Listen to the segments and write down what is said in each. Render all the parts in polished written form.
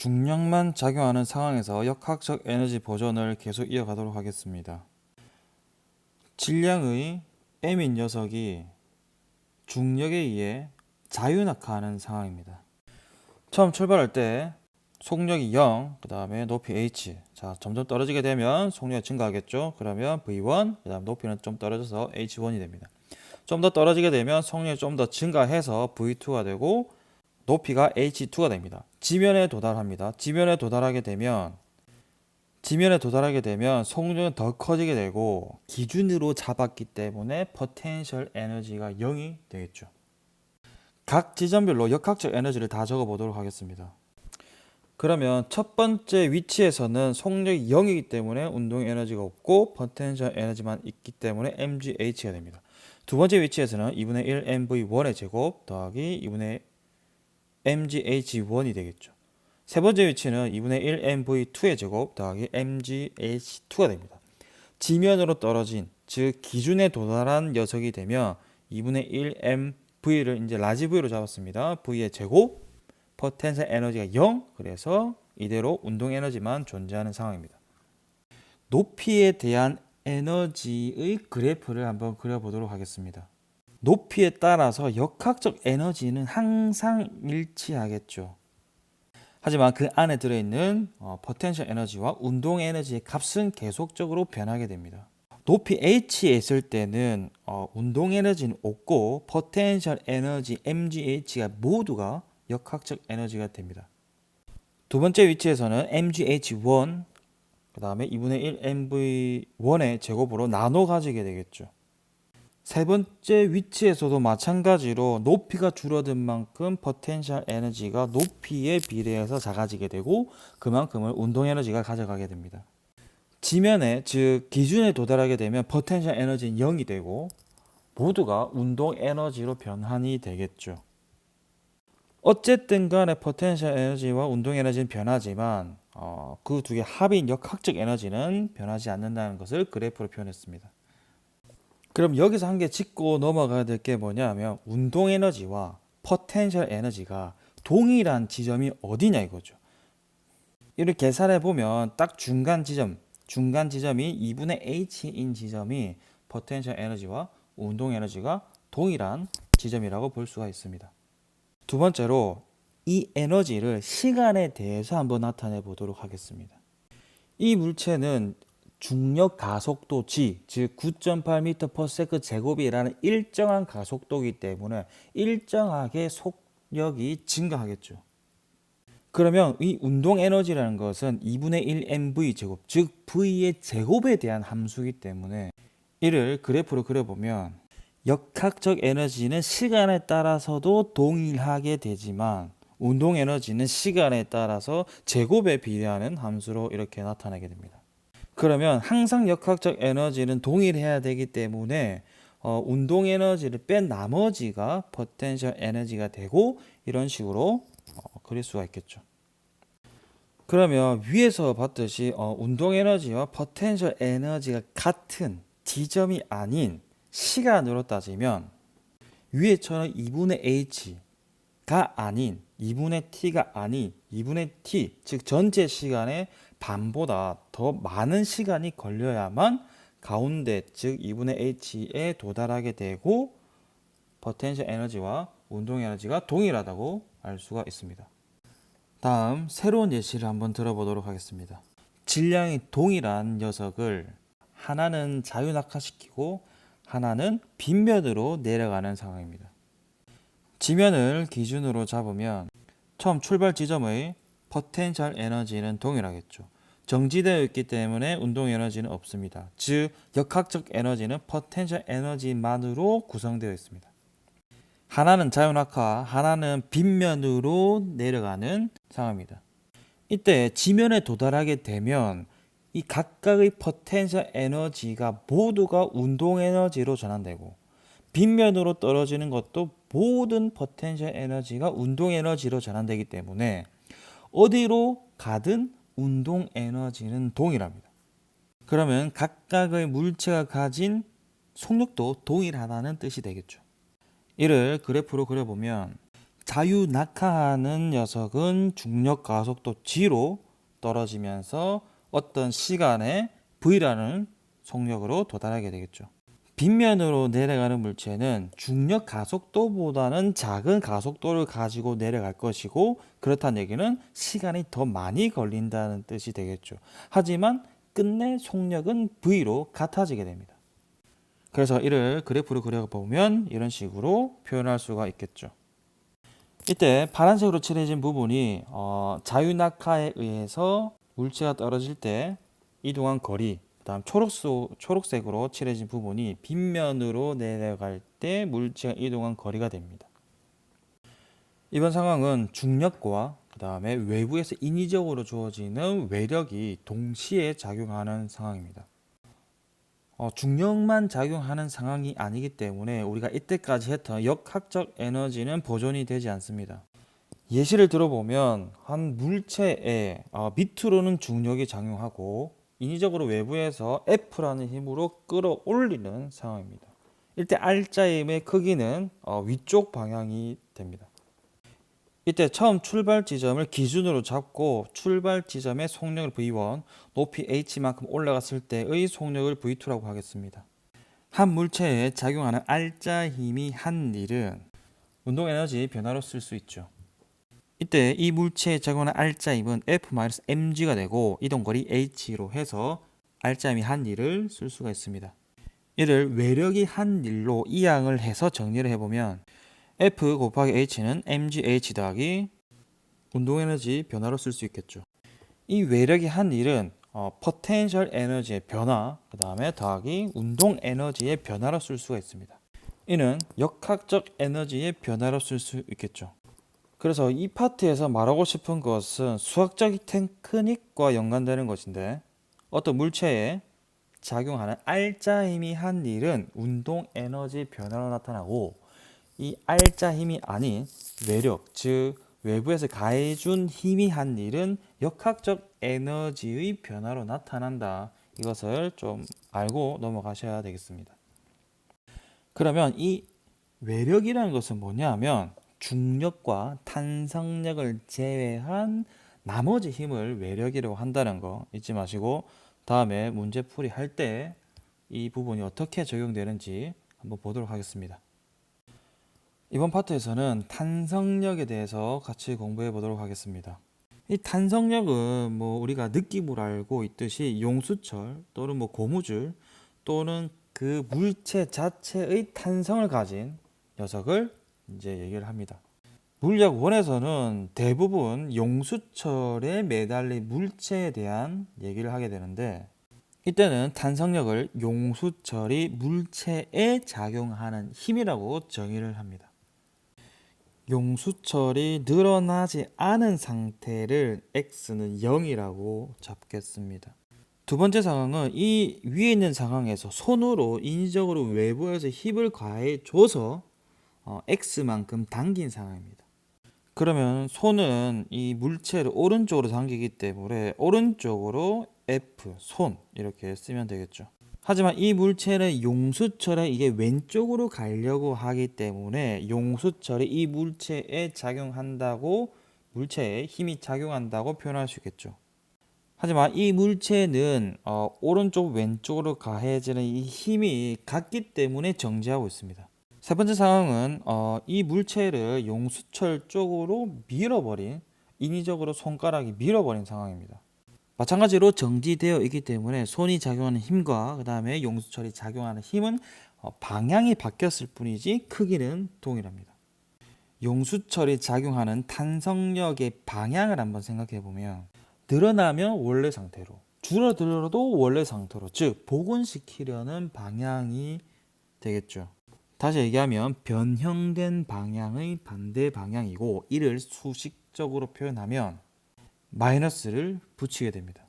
중력만 작용하는 상황에서 역학적 에너지 보존을 계속 이어가도록 하겠습니다. 질량의 m인 녀석이 중력에 의해 자유낙하하는 상황입니다. 처음 출발할 때 속력이 0, 그 다음에 높이 h. 자, 점점 떨어지게 되면 속력이 증가하겠죠. 그러면 v1, 그 다음 높이는 좀 떨어져서 h1이 됩니다. 좀 더 떨어지게 되면 속력이 좀 더 증가해서 v2가 되고 높이가 h2가 됩니다. 지면에 도달합니다. 지면에 도달하게 되면 속력은 더 커지게 되고 기준으로 잡았기 때문에 포텐셜 에너지가 0이 되겠죠. 각 지점별로 역학적 에너지를 다 적어 보도록 하겠습니다. 그러면 첫 번째 위치에서는 속력이 0이기 때문에 운동 에너지가 없고 포텐셜 에너지만 있기 때문에 mgh가 됩니다. 두 번째 위치에서는 2분의 1 mv1의 제곱 더하기 2분의 mgh1이 되겠죠. 세 번째 위치는 2분의 1 mv2의 제곱 더하기 mgh2가 됩니다. 지면으로 떨어진, 즉 기준에 도달한 녀석이 되면 2분의 1 mv를 이제 라지 v로 잡았습니다. v의 제곱, 포텐셜 에너지가 0, 그래서 이대로 운동 에너지만 존재하는 상황입니다. 높이에 대한 에너지의 그래프를 한번 그려보도록 하겠습니다. 높이에 따라서 역학적 에너지는 항상 일치하겠죠. 하지만 그 안에 들어있는 포텐셜 에너지와 운동 에너지의 값은 계속적으로 변하게 됩니다. 높이 h에 있을 때는 운동 에너지는 없고 포텐셜 에너지 mgh가 모두가 역학적 에너지가 됩니다. 두 번째 위치에서는 mgh1, 그 다음에 2분의 1 mv1의 제곱으로 나눠 가지게 되겠죠. 세 번째 위치에서도 마찬가지로 높이가 줄어든 만큼 포텐셜 에너지가 높이에 비례해서 작아지게 되고 그만큼을 운동 에너지가 가져가게 됩니다. 지면에, 즉 기준에 도달하게 되면 포텐셜 에너지는 0이 되고 모두가 운동 에너지로 변환이 되겠죠. 어쨌든 간에 포텐셜 에너지와 운동 에너지는 변하지만 그 두 개 합인 역학적 에너지는 변하지 않는다는 것을 그래프로 표현했습니다. 그럼 여기서 한 개 짚고 넘어가야 될 게 뭐냐면 운동 에너지와 포텐셜 에너지가 동일한 지점이 어디냐 이거죠. 이렇게 계산해 보면 딱 중간 지점이 2분의 h인 지점이 포텐셜 에너지와 운동 에너지가 동일한 지점이라고 볼 수가 있습니다. 두 번째로 이 에너지를 시간에 대해서 한번 나타내 보도록 하겠습니다. 이 물체는 중력 가속도 g, 즉 9.8m/s 제곱이라는 일정한 가속도이기 때문에 일정하게 속력이 증가하겠죠. 그러면 이 운동 에너지라는 것은 2분의 1 mv 제곱, 즉 v의 제곱에 대한 함수이기 때문에 이를 그래프로 그려보면 역학적 에너지는 시간에 따라서도 동일하게 되지만 운동 에너지는 시간에 따라서 제곱에 비례하는 함수로 이렇게 나타나게 됩니다. 그러면 항상 역학적 에너지는 동일해야 되기 때문에 운동 에너지를 뺀 나머지가 포텐셜 에너지가 되고 이런 식으로 그릴 수가 있겠죠. 그러면 위에서 봤듯이 운동 에너지와 포텐셜 에너지가 같은 지점이 아닌 시간으로 따지면 위에처럼 2분의 h가 아닌 2분의 t가 아닌 2분의 t, 즉 전체 시간의 반보다 더 많은 시간이 걸려야만 가운데 즉 2분의 h에 도달하게 되고 포텐셜 에너지와 운동 에너지가 동일하다고 알 수가 있습니다. 다음 새로운 예시를 한번 들어보도록 하겠습니다. 질량이 동일한 녀석을 하나는 자유낙하시키고 하나는 빗면으로 내려가는 상황입니다. 지면을 기준으로 잡으면 처음 출발 지점의 포텐셜 에너지는 동일하겠죠. 정지되어 있기 때문에 운동 에너지는 없습니다. 즉 역학적 에너지는 포텐셜 에너지만으로 구성되어 있습니다. 하나는 자유낙하, 하나는 빗면으로 내려가는 상황입니다. 이때 지면에 도달하게 되면 이 각각의 포텐셜 에너지가 모두가 운동 에너지로 전환되고 빗면으로 떨어지는 것도 모든 포텐셜 에너지가 운동 에너지로 전환되기 때문에 어디로 가든 운동 에너지는 동일합니다. 그러면 각각의 물체가 가진 속력도 동일하다는 뜻이 되겠죠. 이를 그래프로 그려보면 자유낙하하는 녀석은 중력 가속도 g로 떨어지면서 어떤 시간에 v라는 속력으로 도달하게 되겠죠. 빗면으로 내려가는 물체는 중력 가속도보다는 작은 가속도를 가지고 내려갈 것이고, 그렇다는 얘기는 시간이 더 많이 걸린다는 뜻이 되겠죠. 하지만 끝내 속력은 v로 같아지게 됩니다. 그래서 이를 그래프로 그려보면 이런 식으로 표현할 수가 있겠죠. 이때 파란색으로 칠해진 부분이 자유낙하에 의해서 물체가 떨어질 때 이동한 거리, 그다음 초록색으로 칠해진 부분이 빗면으로 내려갈 때 물체가 이동한 거리가 됩니다. 이번 상황은 중력과 그 다음에 외부에서 인위적으로 주어지는 외력이 동시에 작용하는 상황입니다. 중력만 작용하는 상황이 아니기 때문에 우리가 이때까지 했던 역학적 에너지는 보존이 되지 않습니다. 예시를 들어보면 한 물체에 밑으로는 중력이 작용하고 인위적으로 외부에서 F라는 힘으로 끌어올리는 상황입니다. 이때 R자임의 크기는 위쪽 방향이 됩니다. 이때 처음 출발 지점을 기준으로 잡고 출발 지점의 속력을 V1, 높이 h만큼 올라갔을 때의 속력을 V2라고 하겠습니다. 한 물체에 작용하는 R자 힘이 한 일은 운동 에너지 변화로 쓸 수 있죠. 이때 이 물체에 작용하는 R자 힘은 F-mg가 되고 이동거리 h로 해서 R자 힘이 한 일을 쓸 수가 있습니다. 이를 외력이 한 일로 이항을 해서 정리를 해보면 F 곱하기 H는 mgh 더하기 운동에너지 변화로 쓸 수 있겠죠. 이 외력이 한 일은 포텐셜 에너지의 변화, 그 다음에 더하기 운동 에너지의 변화로 쓸 수가 있습니다. 이는 역학적 에너지의 변화로 쓸 수 있겠죠. 그래서 이 파트에서 말하고 싶은 것은 수학적 테크닉과 연관되는 것인데, 어떤 물체에 작용하는 R자 힘이 한 일은 운동 에너지 변화로 나타나고, 이 R자 힘이 아닌 외력, 즉 외부에서 가해준 힘이 한 일은 역학적 에너지의 변화로 나타난다. 이것을 좀 알고 넘어가셔야 되겠습니다. 그러면 이 외력이라는 것은 뭐냐 하면 중력과 탄성력을 제외한 나머지 힘을 외력이라고 한다는 거 잊지 마시고, 다음에 문제풀이 할 때 이 부분이 어떻게 적용되는지 한번 보도록 하겠습니다. 이번 파트에서는 탄성력에 대해서 같이 공부해 보도록 하겠습니다. 이 탄성력은 우리가 느낌으로 알고 있듯이 용수철 또는 고무줄 또는 그 물체 자체의 탄성을 가진 녀석을 이제 얘기를 합니다. 물리학 원에서는 대부분 용수철에 매달린 물체에 대한 얘기를 하게 되는데, 이때는 탄성력을 용수철이 물체에 작용하는 힘이라고 정의를 합니다. 용수철이 늘어나지 않은 상태를 x는 0이라고 잡겠습니다. 두 번째 상황은 이 위에 있는 상황에서 손으로 인위적으로 외부에서 힘을 가해줘서 x만큼 당긴 상황입니다. 그러면 손은 이 물체를 오른쪽으로 당기기 때문에 오른쪽으로 F, 손 이렇게 쓰면 되겠죠. 하지만 이 물체는 용수철에 이게 왼쪽으로 가려고 하기 때문에 용수철이 이 물체에 작용한다고, 물체에 힘이 작용한다고 표현할 수 있겠죠. 하지만 이 물체는 오른쪽 왼쪽으로 가해지는 이 힘이 같기 때문에 정지하고 있습니다. 세 번째 상황은 이 물체를 용수철 쪽으로 밀어버린, 인위적으로 손가락이 밀어버린 상황입니다. 마찬가지로 정지되어 있기 때문에 손이 작용하는 힘과 그 다음에 용수철이 작용하는 힘은 방향이 바뀌었을 뿐이지 크기는 동일합니다. 용수철이 작용하는 탄성력의 방향을 한번 생각해 보면, 늘어나면 원래 상태로, 줄어들어도 원래 상태로, 즉 복원시키려는 방향이 되겠죠. 다시 얘기하면 변형된 방향의 반대 방향이고, 이를 수식적으로 표현하면 마이너스를 붙이게 됩니다.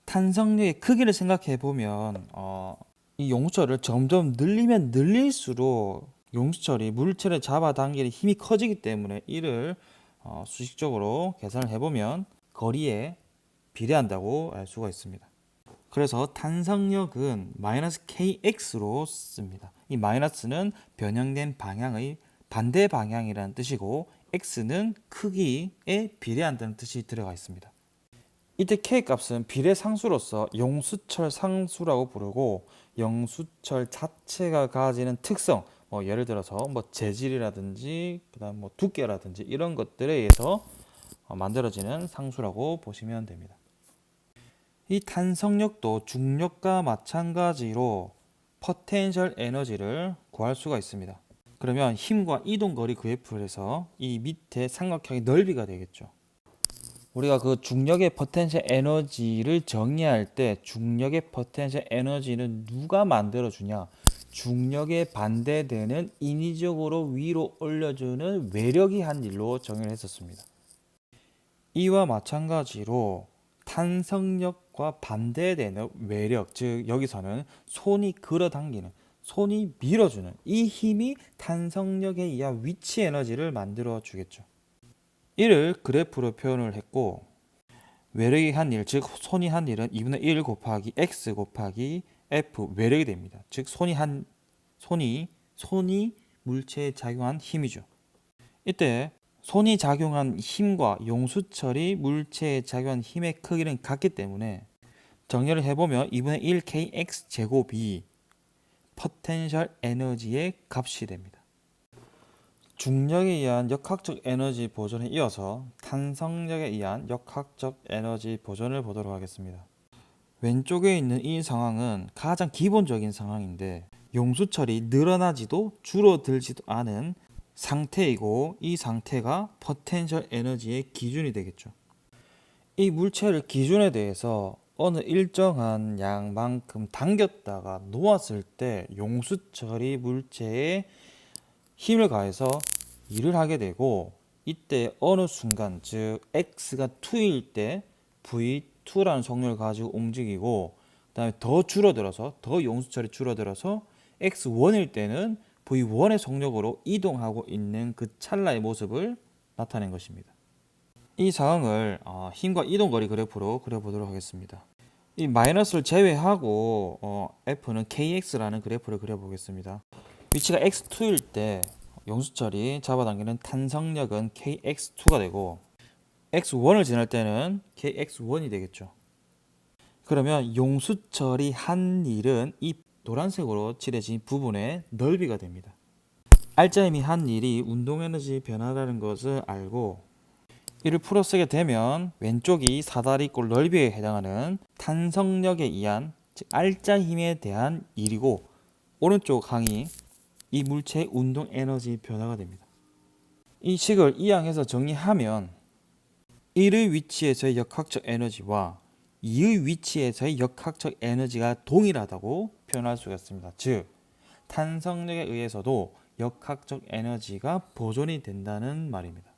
탄성력의 크기를 생각해 보면 이 용수철을 점점 늘리면 늘릴수록 용수철이 물체를 잡아당기는 힘이 커지기 때문에 이를 수식적으로 계산을 해보면 거리에 비례한다고 알 수가 있습니다. 그래서 탄성력은 마이너스 kx로 씁니다. 이 마이너스는 변형된 방향의 반대 방향이라는 뜻이고, x는 크기에 비례한다는 뜻이 들어가 있습니다. 이때 k 값은 비례상수로서 용수철 상수라고 부르고 용수철 자체가 가지는 특성, 예를 들어서 재질이라든지 그다음 두께라든지 이런 것들에 의해서 만들어지는 상수라고 보시면 됩니다. 이 탄성력도 중력과 마찬가지로 포텐셜 에너지를 구할 수가 있습니다. 그러면 힘과 이동거리 그래프를 해서 이 밑에 삼각형의 넓이가 되겠죠. 우리가 그 중력의 포텐셜 에너지를 정의할 때 중력의 포텐셜 에너지는 누가 만들어주냐? 중력에 반대되는 인위적으로 위로 올려주는 외력이 한 일로 정의를 했었습니다. 이와 마찬가지로 탄성력과 반대되는 외력, 즉 여기서는 손이 끌어당기는, 손이 밀어주는 이 힘이 탄성력에 의한 위치 에너지를 만들어 주겠죠. 이를 그래프로 표현을 했고 외력이 한 일, 즉 손이 한 일은 2분의 1 곱하기 x 곱하기 f 외력이 됩니다. 즉 손이 물체에 작용한 힘이죠. 이때 손이 작용한 힘과 용수철이 물체에 작용한 힘의 크기는 같기 때문에 정리를 해보면 2분의 1 kx 제곱이 포텐셜 에너지의 값이 됩니다. 중력에 의한 역학적 에너지 보존에 이어서 탄성력에 의한 역학적 에너지 보존을 보도록 하겠습니다. 왼쪽에 있는 이 상황은 가장 기본적인 상황인데 용수철이 늘어나지도 줄어들지도 않은 상태이고 이 상태가 포텐셜 에너지의 기준이 되겠죠. 이 물체를 기준에 대해서 어느 일정한 양만큼 당겼다가 놓았을 때 용수철이 물체에 힘을 가해서 일을 하게 되고 이때 어느 순간 즉 x가 2일 때 v2라는 속력을 가지고 움직이고 그 다음에 더 용수철이 줄어들어서 x1일 때는 v1의 속력으로 이동하고 있는 그 찰나의 모습을 나타낸 것입니다. 이 상황을 힘과 이동거리 그래프로 그려보도록 하겠습니다. 이 마이너스를 제외하고 F는 KX라는 그래프를 그려보겠습니다. 위치가 x2일 때 용수철이 잡아당기는 탄성력은 kx2가 되고 x1을 지날 때는 kx1이 되겠죠. 그러면 용수철이 한 일은 이 노란색으로 칠해진 부분의 넓이가 됩니다. 알짜임이 한 일이 운동에너지 변화라는 것을 알고 이를 풀어 쓰게 되면 왼쪽이 사다리꼴 넓이에 해당하는 탄성력에 의한 즉 알짜 힘에 대한 일이고 오른쪽 항이 이 물체의 운동 에너지 변화가 됩니다. 이 식을 이항해서 정리하면 1의 위치에서의 역학적 에너지와 2의 위치에서의 역학적 에너지가 동일하다고 표현할 수가 있습니다. 즉 탄성력에 의해서도 역학적 에너지가 보존이 된다는 말입니다.